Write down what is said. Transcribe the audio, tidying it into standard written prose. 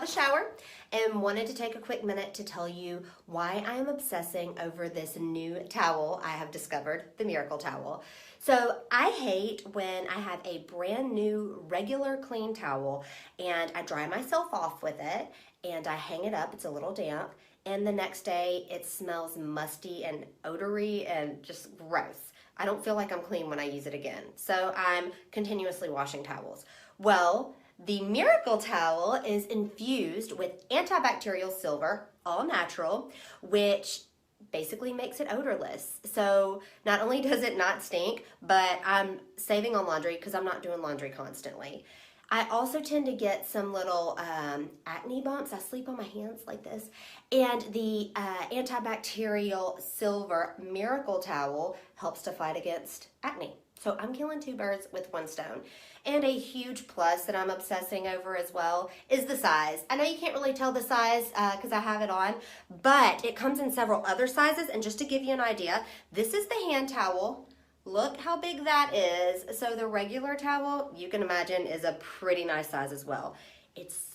out the shower and wanted to take a quick minute to tell you why I am obsessing over this new towel I have discovered, the Miracle Towel. So I hate when I have a brand new regular clean towel and I dry myself off with it and I hang it up, it's a little damp, and the next day it smells musty and odory and just gross. I don't feel like I'm clean when I use it again. So I'm continuously washing towels. Well, the Miracle Towel is infused with antibacterial silver, all natural, which basically makes it odorless. So not only does it not stink, but I'm saving on laundry because I'm not doing laundry constantly. I also tend to get some little acne bumps. I sleep on my hands like this. And the antibacterial silver Miracle Towel helps to fight against acne. So I'm killing two birds with one stone. And a huge plus that I'm obsessing over as well is the size. I know you can't really tell the size because I have it on, but it comes in several other sizes. And just to give you an idea, this is the hand towel. Look how big that is. So the regular towel, you can imagine, is a pretty nice size as well. It's